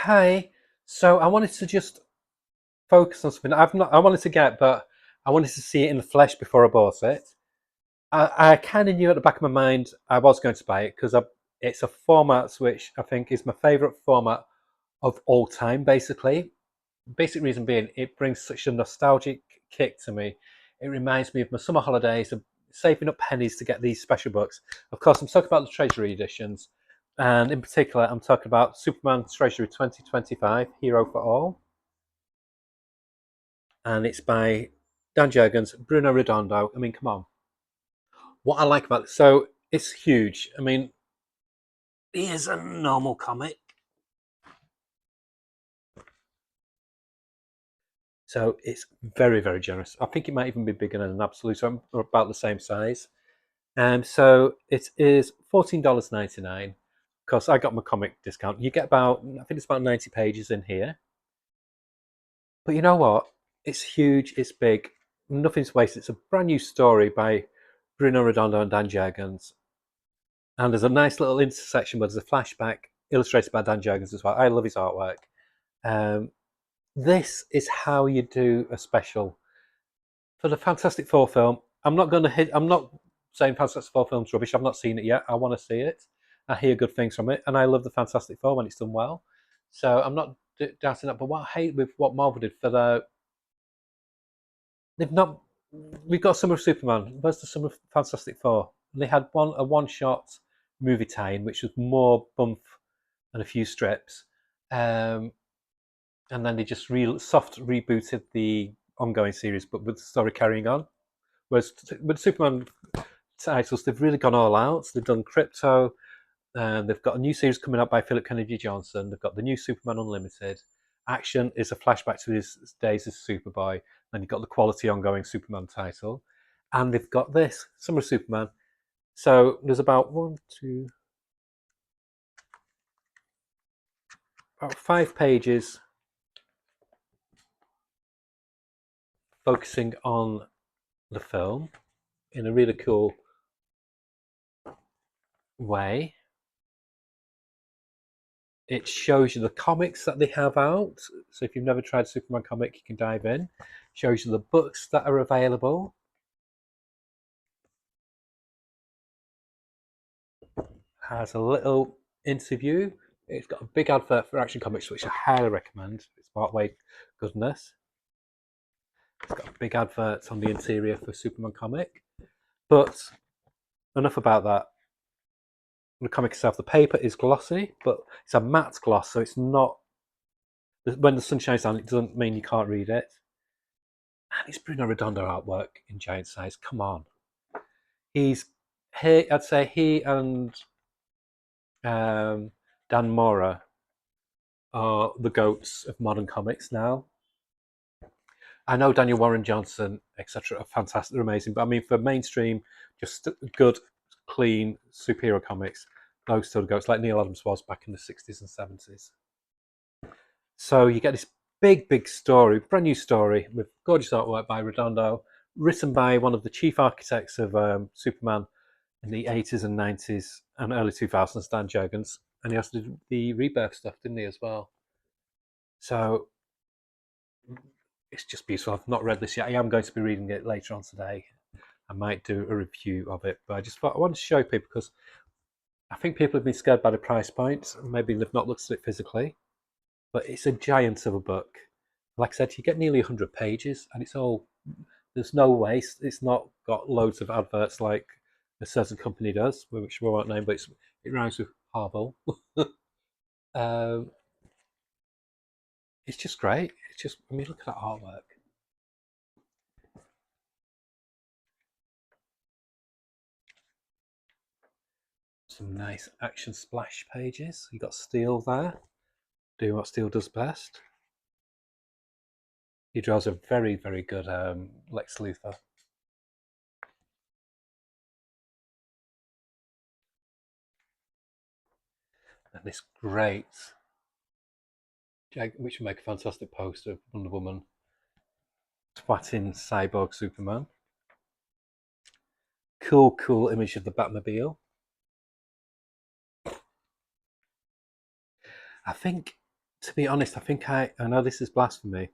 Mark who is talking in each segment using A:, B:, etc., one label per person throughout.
A: Hi. So I wanted to just focus on something I wanted to get, but I wanted to see it in the flesh before I bought it. I kind of knew at the back of my mind I was going to buy it because it's a format which I think is my favorite format of all time, basically. Basic reason being, it brings such a nostalgic kick to me. It reminds me of my summer holidays, of saving up pennies to get these special books. Of course, I'm talking about the treasury editions, and in particular, I'm talking about Superman Treasury 2025, Hero for All, and it's by Dan Jurgens, Bruno Redondo. I mean, come on. What I like about it, so it's huge. I mean, here's a normal comic. So it's very, very generous. I think it might even be bigger than an absolute, so I'm about the same size. So it is $14.99. Of course, I got my comic discount. You get about, I think it's about 90 pages in here. But you know what? It's huge, it's big, nothing's wasted. It's a brand new story by Bruno Redondo and Dan Jurgens. And there's a nice little intersection where there's a flashback illustrated by Dan Jurgens as well. I love his artwork. Um, this is how you do a special for the Fantastic Four film. I'm not saying Fantastic Four film's rubbish. I've not seen it yet. I want to see it. I hear good things from it, and I love the Fantastic Four when it's done well. So I'm not doubting that. But what I hate with what Marvel did for they've not. We've got Summer of Superman. Where's the Summer of Fantastic Four? They had a one shot movie tie-in, which was more bump and a few strips, um, and then they just soft rebooted the ongoing series, but with the story carrying on. Whereas with Superman titles, they've really gone all out. They've done Crypto, and they've got a new series coming out by Philip Kennedy Johnson. They've got the new Superman Unlimited. Action is a flashback to his days as Superboy. And you've got the quality ongoing Superman title. And they've got this, Summer of Superman. So there's about about 5 pages focusing on the film in a really cool way. It shows you the comics that they have out. So if you've never tried a Superman comic, you can dive in. It shows you the books that are available. Has a little interview. It's got a big advert for Action Comics, which I highly recommend. It's Bartway goodness. It's got a big advert on the interior for Superman comic. But enough about that. The comic itself, the paper is glossy, but it's a matte gloss, so it's not. When the sun shines on, it doesn't mean you can't read it. And it's Bruno Redondo artwork in giant size. Come on, he's he. I'd say he and Dan Mora are the goats of modern comics now. I know Daniel Warren Johnson, etc., are fantastic, they're amazing. But I mean, for mainstream, just good, clean superhero comics, those still goats, like Neil Adams was back in the 60s and 70s. So you get this big, big story, brand new story with gorgeous artwork by Redondo, written by one of the chief architects of Superman in the 80s and 90s and early 2000s, Dan Jurgens. And he also did the Rebirth stuff, didn't he, as well? So it's just beautiful. I've not read this yet. I am going to be reading it later on today. I might do a review of it, but I just thought I wanted to show people because I think people have been scared by the price point. Maybe they've not looked at it physically, but it's a giant of a book. Like I said, you get nearly 100 pages, and it's all there's no waste. It's not got loads of adverts like a certain company does, which we won't name, but it rhymes with Harville. um, it's just great. It's just, I mean, look at that artwork. Some nice action splash pages. You got Steel there, doing what Steel does best. He draws a very, very good Lex Luthor. And this great, which would make a fantastic poster of Wonder Woman twatting Cyborg Superman. Cool, cool image of the Batmobile. I think To be honest, I think I know this is blasphemy,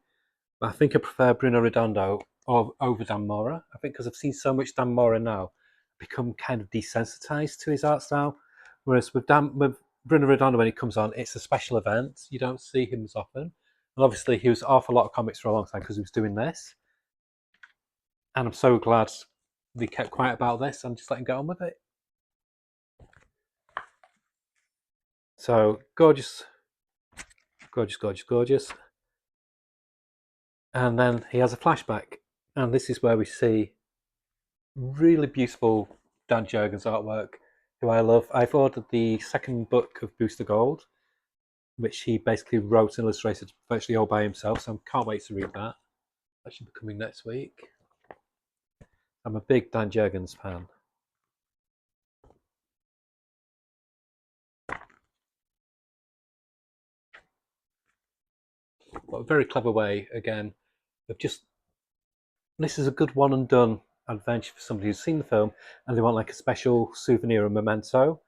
A: but I think I prefer Bruno Redondo over Dan Mora. I think because I've seen so much Dan Mora now, I've become kind of desensitized to his art style. Whereas with Bruno Redondo, when he comes on, it's a special event. You don't see him as often. And obviously, he was off a lot of comics for a long time because he was doing this. And I'm so glad they kept quiet about this and just let him get on with it. So gorgeous, gorgeous, gorgeous, gorgeous. And then he has a flashback, and this is where we see really beautiful Dan Jurgens artwork, who I love. I've ordered the second book of Booster Gold, which he basically wrote and illustrated virtually all by himself, so I can't wait to read that. That should be coming next week. I'm a big Dan Jurgens fan. But a very clever way, again, of just, this is a good one and done adventure for somebody who's seen the film and they want like a special souvenir or memento.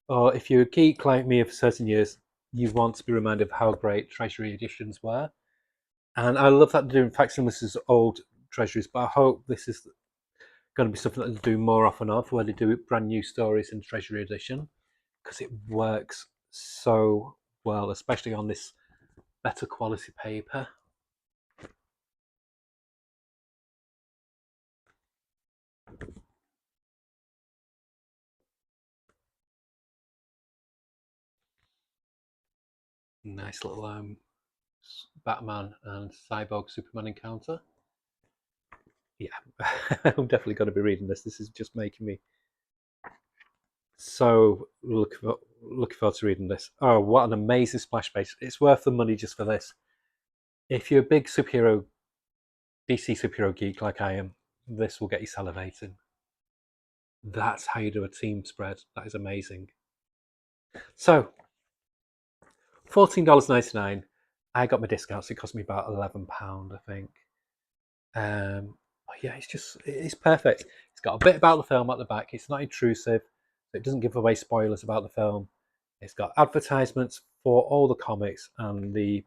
A: Or if you're a geek like me of certain years, you want to be reminded of how great Treasury editions were. And I love that they're doing facsimiles as old treasuries, but I hope this is going to be something that they do more often of, where they do brand new stories in Treasury edition, because it works so well, especially on this better quality paper. Nice little Batman and Cyborg Superman encounter. Yeah, I'm definitely going to be reading this. This is just making me so looking forward to reading this. Oh, what an amazing splash page. It's worth the money just for this. If you're a big DC superhero geek like I am, this will get you salivating. That's how you do a team spread. That is amazing. So, $14.99. I got my discounts. It cost me about £11, I think. Yeah, it's perfect. It's got a bit about the film at the back. It's not intrusive. It doesn't give away spoilers about the film. It's got advertisements for all the comics and the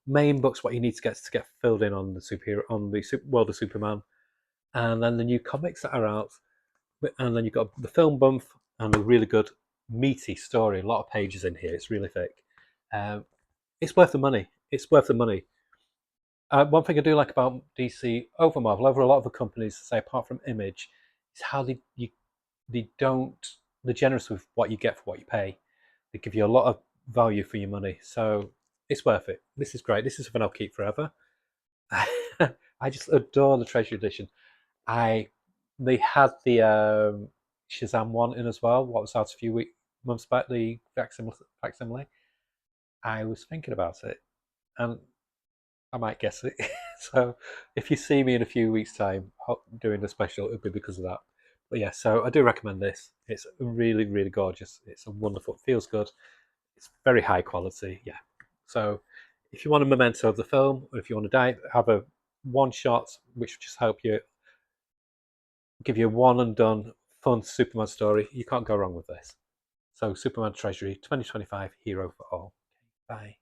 A: main books. What you need to get filled in on the superhero, on the world of Superman, and then the new comics that are out. And then you've got the film bump and a really good meaty story. A lot of pages in here. It's really thick. Um, it's worth the money. It's worth the money. One thing I do like about DC over Marvel, over a lot of the companies, say apart from Image, is how they don't they're generous with what you get for what you pay. They give you a lot of value for your money, so it's worth it. This is great. This is something I'll keep forever. I just adore the Treasury Edition. I They had the Shazam one in as well. What was out a few months back? The facsimile. I was thinking about it, and I might guess it. So if you see me in a few weeks' time doing a special, it'll be because of that. But yeah, so I do recommend this. It's really, really gorgeous. It's a wonderful, it feels good. It's very high quality. Yeah. So if you want a memento of the film, or if you want to have a one shot, which will just help you give you a one and done fun Superman story, you can't go wrong with this. So Superman Treasury 2025 Hero for All. Bye.